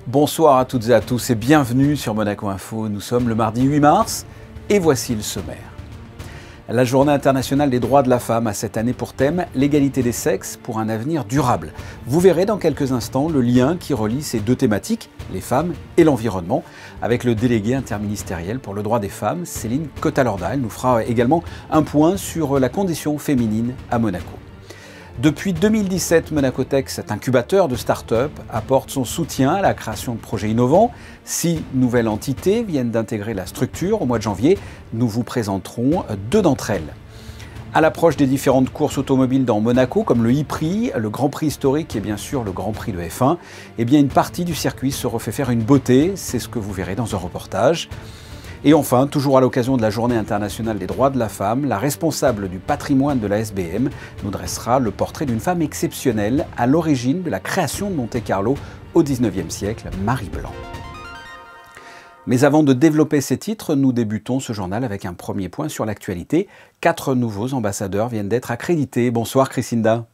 Bonsoir à toutes et à tous et bienvenue sur Monaco Info. Nous sommes le mardi 8 mars et voici le sommaire. La Journée internationale des droits de la femme a cette année pour thème l'égalité des sexes pour un avenir durable. Vous verrez dans quelques instants le lien qui relie ces deux thématiques, les femmes et l'environnement, avec le délégué interministériel pour le droit des femmes, Céline Cotalorda. Elle nous fera également un point sur la condition féminine à Monaco. Depuis 2017, Monacotech, cet incubateur de start-up, apporte son soutien à la création de projets innovants. 6 nouvelles entités viennent d'intégrer la structure. Au mois de janvier, nous vous présenterons 2 d'entre elles. À l'approche des différentes courses automobiles dans Monaco, comme le e-Prix, le Grand Prix historique et bien sûr le Grand Prix de F1, eh bien une partie du circuit se refait faire une beauté. C'est ce que vous verrez dans un reportage. Et enfin, toujours à l'occasion de la Journée internationale des droits de la femme, la responsable du patrimoine de la SBM nous dressera le portrait d'une femme exceptionnelle à l'origine de la création de Monte-Carlo au XIXe siècle, Marie Blanc. Mais avant de développer ces titres, nous débutons ce journal avec un premier point sur l'actualité. 4 nouveaux ambassadeurs viennent d'être accrédités. Bonsoir Christinda.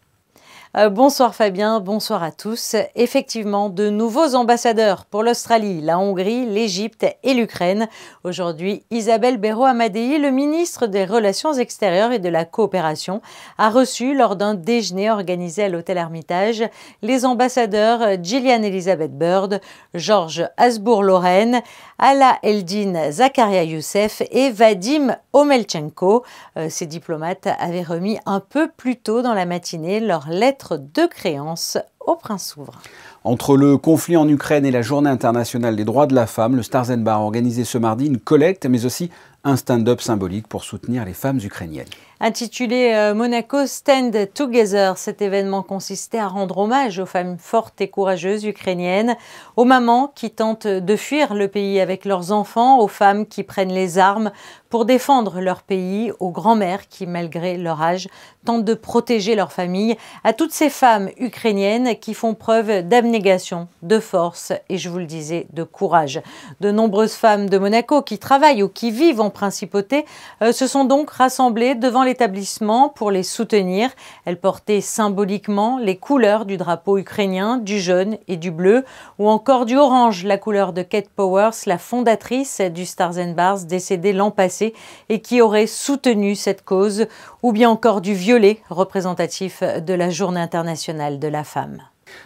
Bonsoir Fabien, bonsoir à tous. Effectivement, de nouveaux ambassadeurs pour l'Australie, la Hongrie, l'Égypte et l'Ukraine. Aujourd'hui, Isabelle Béraud-Amadei, le ministre des Relations extérieures et de la coopération, a reçu lors d'un déjeuner organisé à l'hôtel Hermitage les ambassadeurs Gillian Elizabeth Bird, Georges Hasbour-Lorraine, Ala Eldin Zakaria Youssef et Vadim Omelchenko. Ces diplomates avaient remis un peu plus tôt dans la matinée leur lettre de créance au prince souverain. Entre le conflit en Ukraine et la Journée internationale des droits de la femme, le Stars and Bars a organisé ce mardi une collecte, mais aussi un stand-up symbolique pour soutenir les femmes ukrainiennes. Intitulé Monaco Stand Together, cet événement consistait à rendre hommage aux femmes fortes et courageuses ukrainiennes, aux mamans qui tentent de fuir le pays avec leurs enfants, aux femmes qui prennent les armes pour défendre leur pays, aux grands-mères qui, malgré leur âge, tentent de protéger leur famille, à toutes ces femmes ukrainiennes qui font preuve d'abnégation, de force et, je vous le disais, de courage. De nombreuses femmes de Monaco qui travaillent ou qui vivent en principauté se sont donc rassemblées devant l'établissement pour les soutenir. Elles portaient symboliquement les couleurs du drapeau ukrainien, du jaune et du bleu, ou encore du orange, la couleur de Kate Powers, la fondatrice du Stars and Bars, décédée l'an passé et qui aurait soutenu cette cause, ou bien encore du violet, représentatif de la Journée internationale de la femme.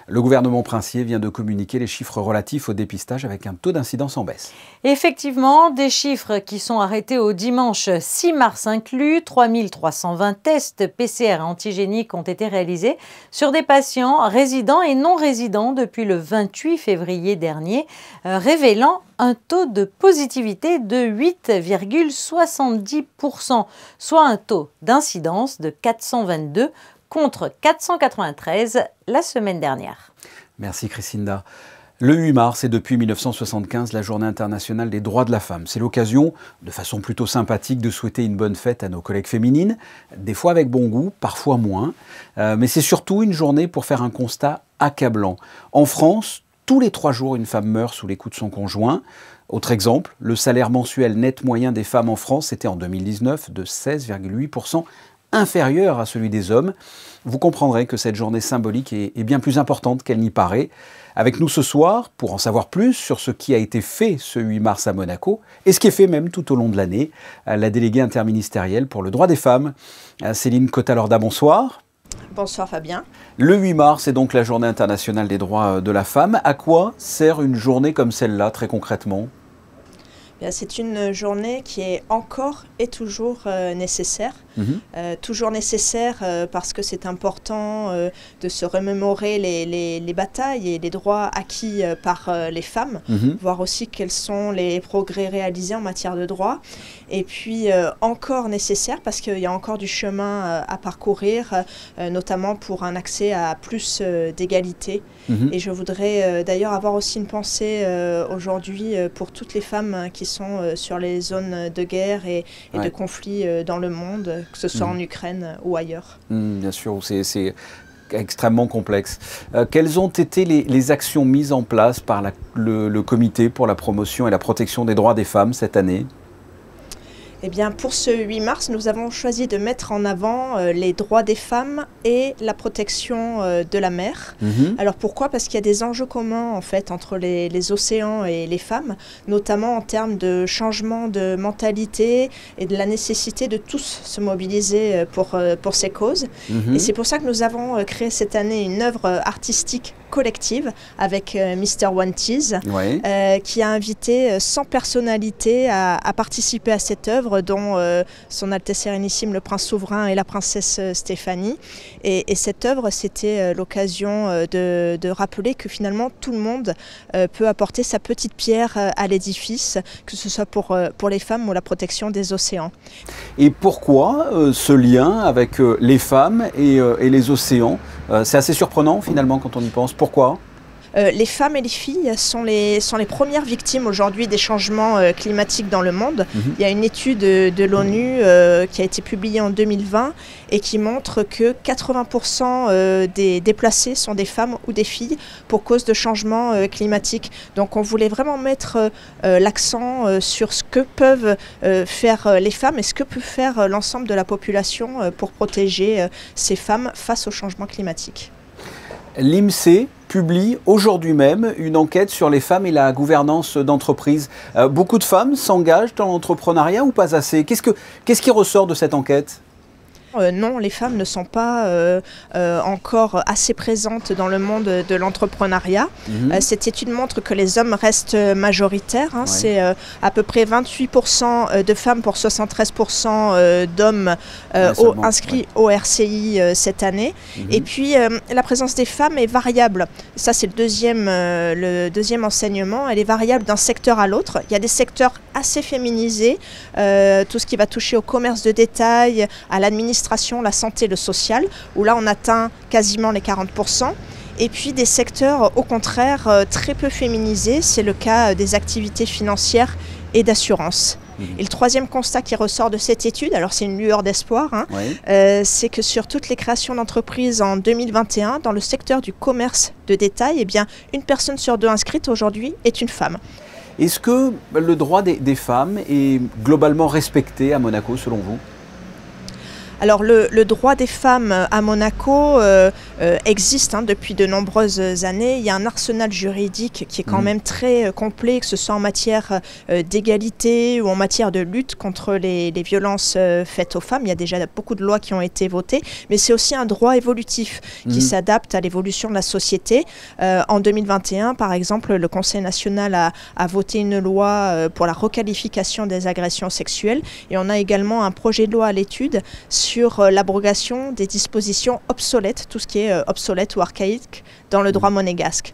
Le gouvernement princier vient de communiquer les chiffres relatifs au dépistage avec un taux d'incidence en baisse. Effectivement, des chiffres qui sont arrêtés au dimanche 6 mars inclus. 3320 tests PCR antigéniques ont été réalisés sur des patients résidents et non résidents depuis le 28 février dernier, révélant un taux de positivité de 8,70%, soit un taux d'incidence de 422 contre 493 la semaine dernière. Merci Christinda. Le 8 mars est depuis 1975 la Journée internationale des droits de la femme. C'est l'occasion, de façon plutôt sympathique, de souhaiter une bonne fête à nos collègues féminines, des fois avec bon goût, parfois moins. Mais c'est surtout une journée pour faire un constat accablant. En France, tous les 3 jours, une femme meurt sous les coups de son conjoint. Autre exemple, le salaire mensuel net moyen des femmes en France était en 2019 de 16,8%, inférieur à celui des hommes. Vous comprendrez que cette journée symbolique est bien plus importante qu'elle n'y paraît. Avec nous ce soir, pour en savoir plus sur ce qui a été fait ce 8 mars à Monaco, et ce qui est fait même tout au long de l'année, la déléguée interministérielle pour le droit des femmes, Céline Cotalorda, bonsoir. Bonsoir Fabien. Le 8 mars est donc la Journée internationale des droits de la femme. À quoi sert une journée comme celle-là, très concrètement ? C'est une journée qui est encore et toujours nécessaire. Toujours nécessaire parce que c'est important de se remémorer les batailles et les droits acquis par les femmes, voir aussi quels sont les progrès réalisés en matière de droits. Et puis encore nécessaire parce qu'il y a encore du chemin à parcourir, notamment pour un accès à plus d'égalité. Et je voudrais d'ailleurs avoir aussi une pensée aujourd'hui pour toutes les femmes qui sont sur les zones de guerre et de conflit dans le monde, que ce soit en Ukraine ou ailleurs. Bien sûr, c'est extrêmement complexe. Quelles ont été les actions mises en place par le comité pour la promotion et la protection des droits des femmes cette année ? Eh bien, pour ce 8 mars, nous avons choisi de mettre en avant les droits des femmes et la protection de la mer. Alors pourquoi? Parce qu'il y a des enjeux communs en fait entre les océans et les femmes, notamment en termes de changement de mentalité et de la nécessité de tous se mobiliser pour ces causes. Et c'est pour ça que nous avons créé cette année une œuvre artistique collective avec Mr. Wanties, qui a invité 100 personnalités à participer à cette œuvre, dont Son Altesse Sérénissime le Prince Souverain et la Princesse Stéphanie. Et cette œuvre, c'était l'occasion de rappeler que finalement tout le monde peut apporter sa petite pierre à l'édifice, que ce soit pour les femmes ou la protection des océans. Et pourquoi ce lien avec les femmes et les océans? C'est assez surprenant finalement quand on y pense. Pourquoi ? Les femmes et les filles sont les premières victimes aujourd'hui des changements climatiques dans le monde. Il y a une étude de l'ONU qui a été publiée en 2020 et qui montre que 80% des déplacés sont des femmes ou des filles pour cause de changements climatiques. Donc on voulait vraiment mettre l'accent sur ce que peuvent faire les femmes et ce que peut faire l'ensemble de la population pour protéger ces femmes face au changement climatique. L'IMSEE publie aujourd'hui même une enquête sur les femmes et la gouvernance d'entreprise. Beaucoup de femmes s'engagent dans l'entrepreneuriat ou pas assez? Qu'est-ce qui ressort de cette enquête? Non, les femmes ne sont pas encore assez présentes dans le monde de l'entrepreneuriat. Cette étude montre que les hommes restent majoritaires. C'est à peu près 28% de femmes pour 73% d'hommes inscrits au RCI cette année. Et puis, la présence des femmes est variable. Ça, c'est le deuxième enseignement. Elle est variable d'un secteur à l'autre. Il y a des secteurs assez féminisés, tout ce qui va toucher au commerce de détail, à l'administration, la santé, le social, où là on atteint quasiment les 40%. Et puis des secteurs au contraire très peu féminisés, c'est le cas des activités financières et d'assurance. Et le troisième constat qui ressort de cette étude, alors c'est une lueur d'espoir, c'est que sur toutes les créations d'entreprises en 2021, dans le secteur du commerce de détail, eh bien, une personne sur deux inscrite aujourd'hui est une femme. Est-ce que le droit des femmes est globalement respecté à Monaco selon vous ? Alors le droit des femmes à Monaco existe depuis de nombreuses années. Il y a un arsenal juridique qui est quand même très complet, que ce soit en matière d'égalité ou en matière de lutte contre les violences faites aux femmes. Il y a déjà beaucoup de lois qui ont été votées, mais c'est aussi un droit évolutif qui s'adapte à l'évolution de la société. En 2021, par exemple, le Conseil national a voté une loi pour la requalification des agressions sexuelles et on a également un projet de loi à l'étude sur l'abrogation des dispositions obsolètes, tout ce qui est obsolète ou archaïque dans le droit monégasque.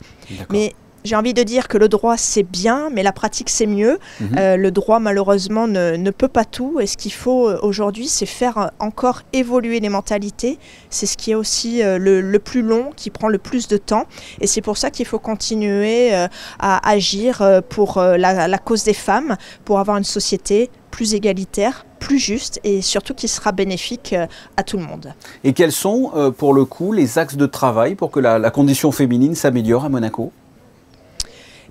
Mais j'ai envie de dire que le droit c'est bien, mais la pratique c'est mieux. Le droit malheureusement ne peut pas tout et ce qu'il faut aujourd'hui c'est faire encore évoluer les mentalités. C'est ce qui est aussi le plus long, qui prend le plus de temps et c'est pour ça qu'il faut continuer à agir pour la cause des femmes, pour avoir une société plus égalitaire, plus juste et surtout qui sera bénéfique à tout le monde. Et quels sont pour le coup les axes de travail pour que la condition féminine s'améliore à Monaco ?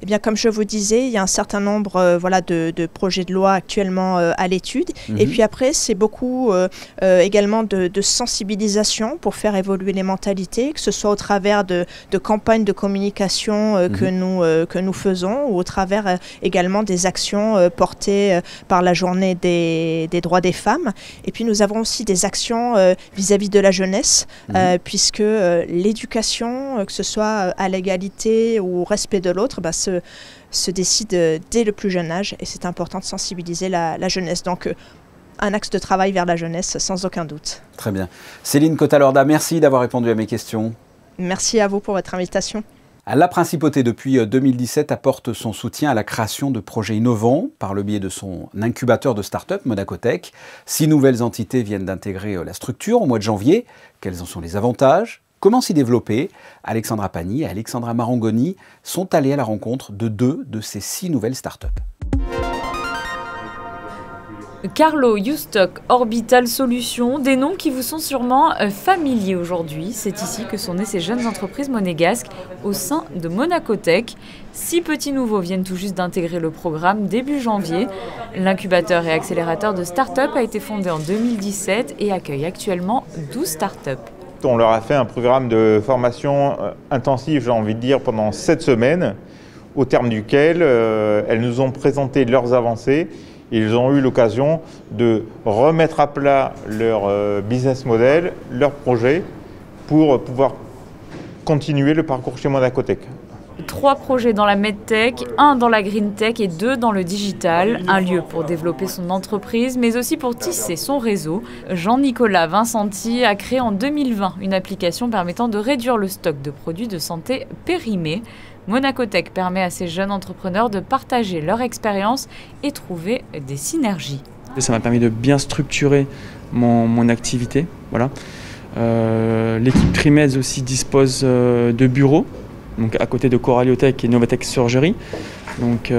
Eh bien, comme je vous disais, il y a un certain nombre de projets de loi actuellement à l'étude. Et puis après, c'est beaucoup également de sensibilisation pour faire évoluer les mentalités, que ce soit au travers de campagnes de communication que nous faisons ou au travers également des actions portées par la journée des droits des femmes. Et puis nous avons aussi des actions vis-à-vis de la jeunesse, puisque l'éducation, que ce soit à l'égalité ou au respect de l'autre, se décide dès le plus jeune âge et c'est important de sensibiliser la jeunesse. Donc un axe de travail vers la jeunesse sans aucun doute. Très bien. Céline Cotalorda, merci d'avoir répondu à mes questions. Merci à vous pour votre invitation. La Principauté, depuis 2017, apporte son soutien à la création de projets innovants par le biais de son incubateur de start-up Monacotech. 6 nouvelles entités viennent d'intégrer la structure au mois de janvier. Quels en sont les avantages ? Comment s'y développer? Alexandra Pani et Alexandra Marangoni sont allés à la rencontre de 2 de ces 6 nouvelles startups. Carlo, Youstock, Orbital Solutions, des noms qui vous sont sûrement familiers aujourd'hui. C'est ici que sont nées ces jeunes entreprises monégasques au sein de Monacotech. 6 petits nouveaux viennent tout juste d'intégrer le programme début janvier. L'incubateur et accélérateur de start-up a été fondé en 2017 et accueille actuellement 12 start-up. On leur a fait un programme de formation intensif, j'ai envie de dire, pendant 7 semaines, au terme duquel elles nous ont présenté leurs avancées. Ils ont eu l'occasion de remettre à plat leur business model, leur projet, pour pouvoir continuer le parcours chez Monacotech. 3 projets dans la medtech, 1 dans la greentech et 2 dans le digital. Un lieu pour développer son entreprise, mais aussi pour tisser son réseau. Jean-Nicolas Vincenti a créé en 2020 une application permettant de réduire le stock de produits de santé périmés. Monacotech permet à ces jeunes entrepreneurs de partager leur expérience et trouver des synergies. Ça m'a permis de bien structurer mon activité. Voilà. L'équipe Trimeds aussi dispose de bureaux, donc à côté de Coraliotech et Novatech Surgery, donc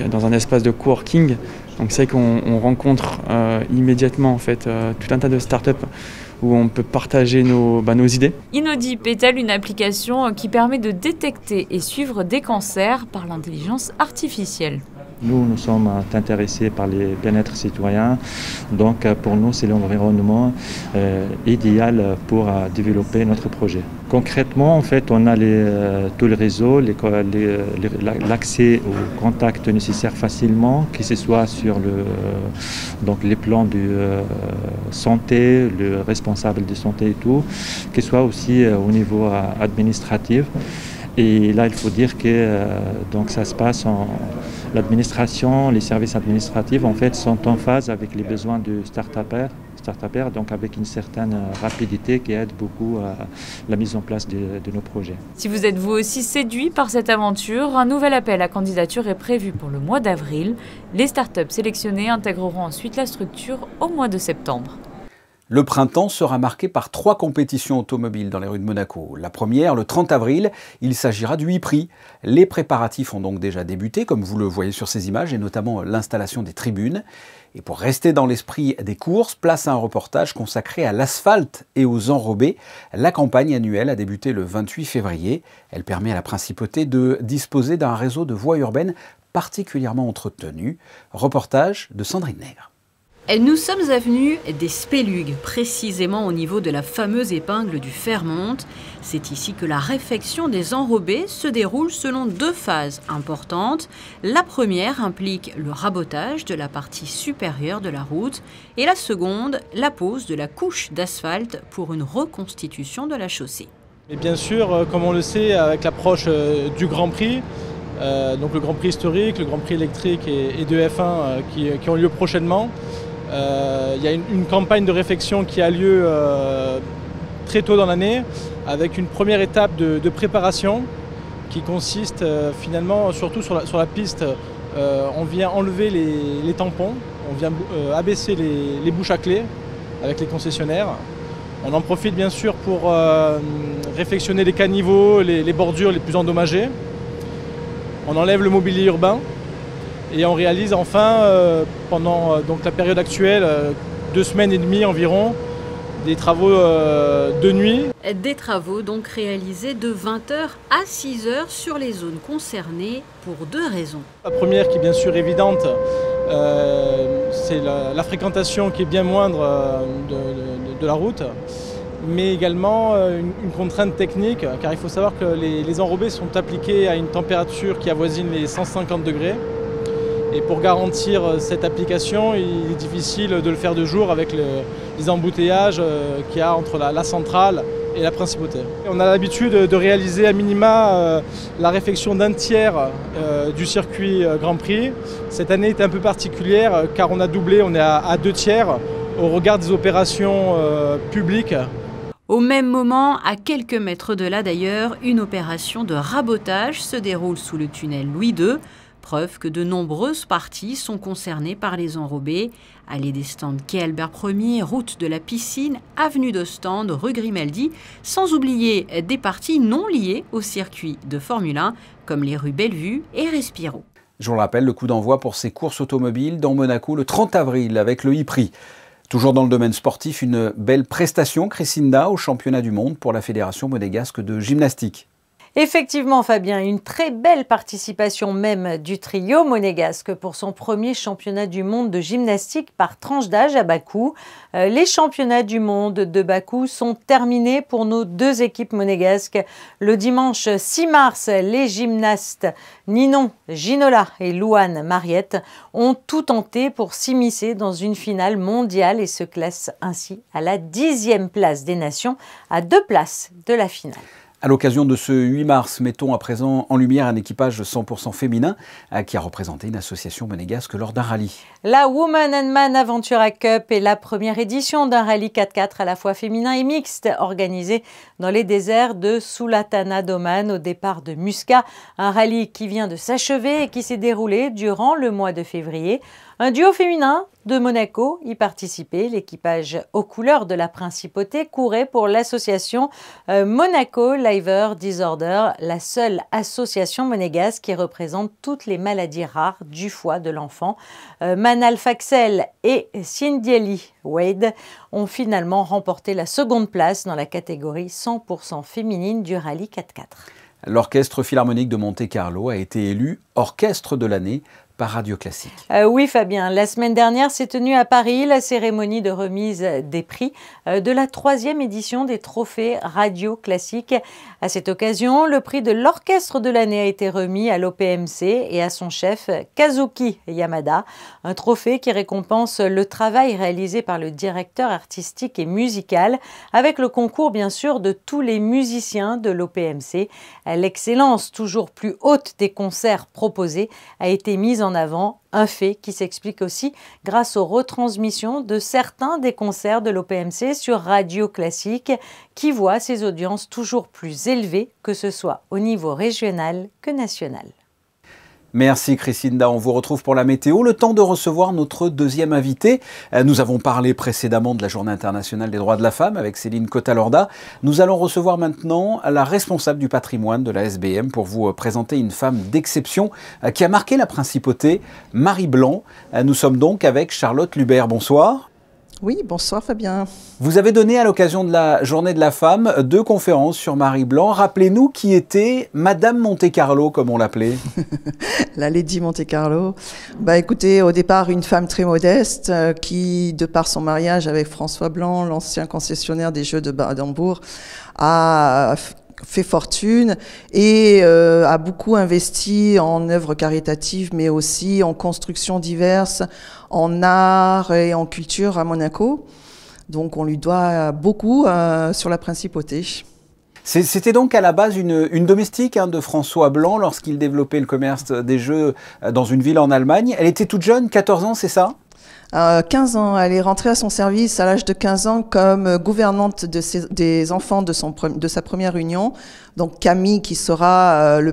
dans un espace de coworking. Donc c'est vrai qu'on rencontre immédiatement en fait tout un tas de startups où on peut partager nos idées. Inaudipe est-elle une application qui permet de détecter et suivre des cancers par l'intelligence artificielle? Nous sommes intéressés par les bien-être citoyens, donc pour nous c'est l'environnement idéal pour développer notre projet. Concrètement, en fait, on a tout le réseau, l'accès aux contacts nécessaires facilement, que ce soit sur les plans de santé, le responsable de santé et tout, que ce soit aussi au niveau administratif. Et là, il faut dire que ça se passe l'administration, les services administratifs en fait sont en phase avec les besoins de start-upers, donc avec une certaine rapidité qui aide beaucoup à la mise en place de nos projets. Si vous êtes vous aussi séduit par cette aventure, un nouvel appel à candidature est prévu pour le mois d'avril. Les start-up sélectionnées intégreront ensuite la structure au mois de septembre. Le printemps sera marqué par 3 compétitions automobiles dans les rues de Monaco. La première, le 30 avril, il s'agira du e-Prix. Les préparatifs ont donc déjà débuté, comme vous le voyez sur ces images, et notamment l'installation des tribunes. Et pour rester dans l'esprit des courses, place à un reportage consacré à l'asphalte et aux enrobés. La campagne annuelle a débuté le 28 février. Elle permet à la principauté de disposer d'un réseau de voies urbaines particulièrement entretenu. Reportage de Sandrine Nègre. Nous sommes avenue des Spélugues, précisément au niveau de la fameuse épingle du Fairmont. C'est ici que la réfection des enrobés se déroule selon 2 phases importantes. La première implique le rabotage de la partie supérieure de la route et la seconde, la pose de la couche d'asphalte pour une reconstitution de la chaussée. Et bien sûr, comme on le sait, avec l'approche du Grand Prix, donc le Grand Prix historique, le Grand Prix électrique et de F1 qui ont lieu prochainement, il y a une campagne de réfection qui a lieu très tôt dans l'année avec une première étape de préparation qui consiste finalement surtout sur la piste. On vient enlever les tampons, on vient abaisser les bouches à clé avec les concessionnaires. On en profite bien sûr pour réfectionner les caniveaux, les bordures les plus endommagées. On enlève le mobilier urbain. Et on réalise enfin, pendant la période actuelle, 2 semaines et demie environ, des travaux de nuit. Des travaux donc réalisés de 20h à 6h sur les zones concernées pour 2 raisons. La première qui est bien sûr évidente, c'est la fréquentation qui est bien moindre de la route, mais également une contrainte technique, car il faut savoir que les enrobés sont appliqués à une température qui avoisine les 150 degrés. Et pour garantir cette application, il est difficile de le faire de jour avec les embouteillages qu'il y a entre la centrale et la principauté. On a l'habitude de réaliser à minima la réfection d'un tiers du circuit Grand Prix. Cette année est un peu particulière car on a doublé, on est à 2 tiers au regard des opérations publiques. Au même moment, à quelques mètres de là d'ailleurs, une opération de rabotage se déroule sous le tunnel Louis II. Preuve que de nombreuses parties sont concernées par les enrobés. Allée des stands quai Albert Ier, route de la Piscine, avenue d'Ostende, rue Grimaldi, sans oublier des parties non liées au circuit de Formule 1, comme les rues Bellevue et Respiro. Je vous le rappelle, le coup d'envoi pour ces courses automobiles dans Monaco le 30 avril avec le e-Prix. Toujours dans le domaine sportif, une belle prestation, Crescinda, au championnat du monde pour la Fédération monégasque de gymnastique. Effectivement, Fabien, une très belle participation même du trio monégasque pour son premier championnat du monde de gymnastique par tranche d'âge à Bakou. Les championnats du monde de Bakou sont terminés pour nos deux équipes monégasques. Le dimanche 6 mars, les gymnastes Ninon Ginola et Louane Mariette ont tout tenté pour s'immiscer dans une finale mondiale et se classent ainsi à la 10e place des nations, à 2 places de la finale. À l'occasion de ce 8 mars, mettons à présent en lumière un équipage 100% féminin qui a représenté une association monégasque lors d'un rallye. La Woman and Man Aventura Cup est la première édition d'un rallye 4x4 à la fois féminin et mixte organisé dans les déserts de Sulatana d'Oman au départ de Muscat. Un rallye qui vient de s'achever et qui s'est déroulé durant le mois de février. Un duo féminin de Monaco y participait. L'équipage aux couleurs de la principauté courait pour l'association Monaco Liver Disorder, la seule association monégasque qui représente toutes les maladies rares du foie de l'enfant. Manal Faxel et Cindyeli Wade ont finalement remporté la seconde place dans la catégorie 100% féminine du rallye 4x4. L'Orchestre Philharmonique de Monte-Carlo a été élu orchestre de l'année par Radio Classique. Oui Fabien, la semaine dernière s'est tenue à Paris la cérémonie de remise des prix de la 3e édition des trophées Radio Classique. À cette occasion, le prix de l'orchestre de l'année a été remis à l'OPMC et à son chef Kazuki Yamada, un trophée qui récompense le travail réalisé par le directeur artistique et musical avec le concours bien sûr de tous les musiciens de l'OPMC. L'excellence toujours plus haute des concerts proposés a été mise en avant, un fait qui s'explique aussi grâce aux retransmissions de certains des concerts de l'OPMC sur Radio Classique qui voient ses audiences toujours plus élevées, que ce soit au niveau régional que national. Merci Christinda, on vous retrouve pour la météo. Le temps de recevoir notre deuxième invité. Nous avons parlé précédemment de la Journée internationale des droits de la femme avec Céline Cotalorda. Nous allons recevoir maintenant la responsable du patrimoine de la SBM pour vous présenter une femme d'exception qui a marqué la principauté, Marie Blanc. Nous sommes donc avec Charlotte Lubert. Bonsoir. Oui, bonsoir Fabien. Vous avez donné à l'occasion de la Journée de la femme 2 conférences sur Marie Blanc. Rappelez-nous qui était Madame Monte-Carlo, comme on l'appelait. La Lady Monte-Carlo. Écoutez, au départ, une femme très modeste qui, de par son mariage avec François Blanc, l'ancien concessionnaire des Jeux de Baden-Bourg, a fait fortune et a beaucoup investi en œuvres caritatives, mais aussi en constructions diverses, en art et en culture à Monaco. Donc on lui doit beaucoup sur la principauté. C'était donc à la base une domestique de François Blanc lorsqu'il développait le commerce des jeux dans une ville en Allemagne. Elle était toute jeune, 14 ans, c'est ça ? 15 ans, elle est rentrée à son service à l'âge de 15 ans comme gouvernante des enfants de sa première union. Donc Camille qui sera le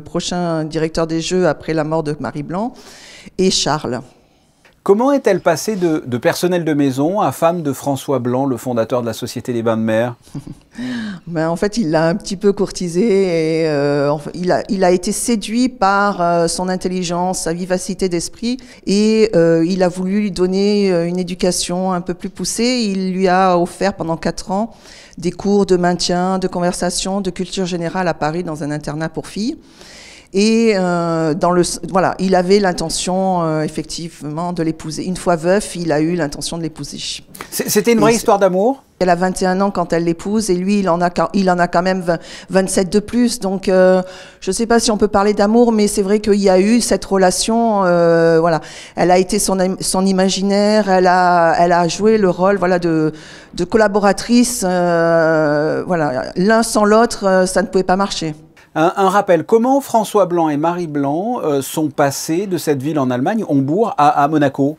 prochain directeur des jeux après la mort de Marie Blanc, et Charles. Comment est-elle passée de personnel de maison à femme de François Blanc, le fondateur de la Société des Bains de Mer ? En fait, il l'a un petit peu courtisée et il a été séduit par son intelligence, sa vivacité d'esprit et il a voulu lui donner une éducation un peu plus poussée. Il lui a offert pendant 4 ans des cours de maintien, de conversation, de culture générale à Paris dans un internat pour filles. Et il avait l'intention effectivement de l'épouser. Une fois veuf, il a eu l'intention de l'épouser. C'était une vraie histoire d'amour ? Elle a 21 ans quand elle l'épouse et lui, il en a quand même 27 de plus. Donc, je ne sais pas si on peut parler d'amour, mais c'est vrai qu'il y a eu cette relation. Elle a été son imaginaire. Elle a joué le rôle, de collaboratrice. L'un sans l'autre, ça ne pouvait pas marcher. Un rappel, comment François Blanc et Marie Blanc sont passés de cette ville en Allemagne, Hombourg, à Monaco ?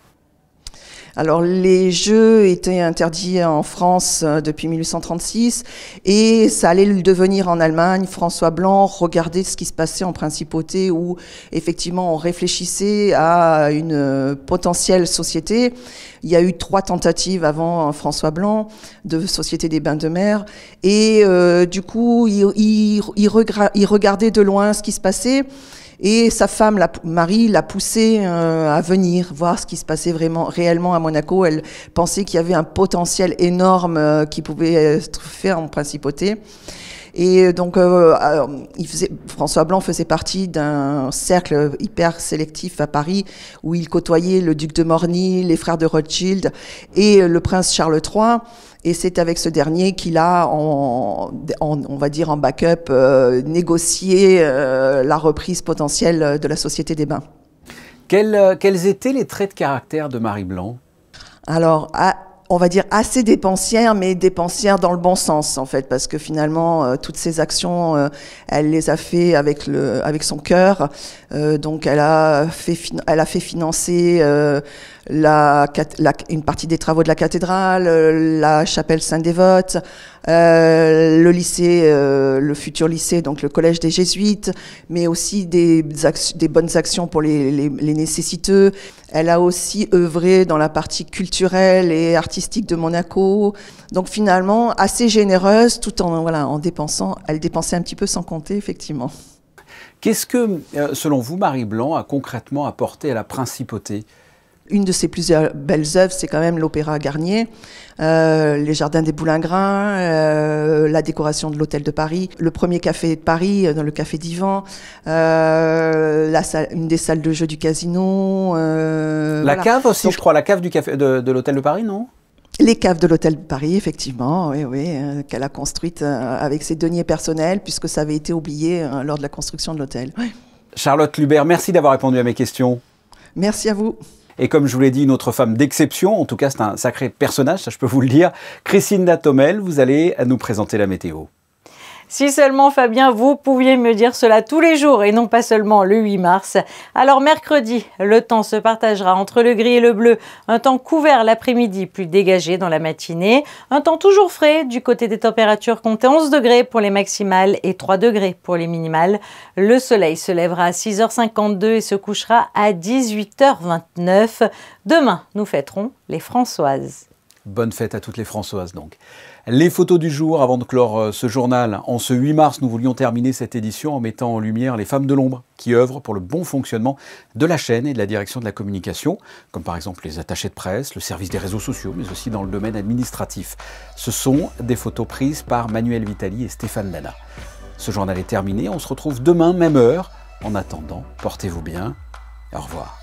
Alors, les jeux étaient interdits en France depuis 1836 et ça allait le devenir en Allemagne. François Blanc regardait ce qui se passait en principauté où, effectivement, on réfléchissait à une potentielle société. Il y a eu 3 tentatives avant François Blanc de Société des Bains de Mer et du coup, il regardait de loin ce qui se passait. Et sa femme, Marie, l'a poussé à venir voir ce qui se passait réellement à Monaco. Elle pensait qu'il y avait un potentiel énorme qui pouvait être fait en principauté. Et donc, François Blanc faisait partie d'un cercle hyper sélectif à Paris où il côtoyait le duc de Morny, les frères de Rothschild et le prince Charles III. Et c'est avec ce dernier qu'il a, on va dire en backup, négocié la reprise potentielle de la Société des Bains. Quels étaient les traits de caractère de Marie Blanc? Alors, on va dire assez dépensière, mais dépensière dans le bon sens en fait, parce que finalement toutes ces actions, elle les a fait avec son cœur. Donc elle a fait financer une partie des travaux de la cathédrale, la chapelle Saint-Dévote, le lycée, le futur lycée, donc le collège des Jésuites, mais aussi des bonnes actions pour les nécessiteux. Elle a aussi œuvré dans la partie culturelle et artistique de Monaco. Donc finalement, assez généreuse, tout en dépensant. Elle dépensait un petit peu sans compter, effectivement. Qu'est-ce que, selon vous, Marie Blanc a concrètement apporté à la principauté? Une de ses plus belles œuvres, c'est quand même l'Opéra Garnier, les Jardins des Boulingrins, la décoration de l'Hôtel de Paris, le premier café de Paris, dans le Café Divan, une des salles de jeu du casino. La cave aussi, donc, je crois, la cave de l'Hôtel de Paris, non? Les caves de l'Hôtel de Paris, effectivement, oui, qu'elle a construites avec ses deniers personnels, puisque ça avait été oublié lors de la construction de l'hôtel. Oui. Charlotte Lubert, merci d'avoir répondu à mes questions. Merci à vous. Et comme je vous l'ai dit, une autre femme d'exception, en tout cas c'est un sacré personnage, ça je peux vous le dire. Christine Thomel, vous allez nous présenter la météo. Si seulement, Fabien, vous pouviez me dire cela tous les jours et non pas seulement le 8 mars. Alors mercredi, le temps se partagera entre le gris et le bleu. Un temps couvert l'après-midi, plus dégagé dans la matinée. Un temps toujours frais du côté des températures, comptez 11 degrés pour les maximales et 3 degrés pour les minimales. Le soleil se lèvera à 6h52 et se couchera à 18h29. Demain, nous fêterons les Françoises. Bonne fête à toutes les Françoises donc. Les photos du jour, avant de clore ce journal. En ce 8 mars, nous voulions terminer cette édition en mettant en lumière les femmes de l'ombre qui œuvrent pour le bon fonctionnement de la chaîne et de la direction de la communication, comme par exemple les attachés de presse, le service des réseaux sociaux, mais aussi dans le domaine administratif. Ce sont des photos prises par Manuel Vitali et Stéphane Lana. Ce journal est terminé, on se retrouve demain, même heure. En attendant, portez-vous bien. Au revoir.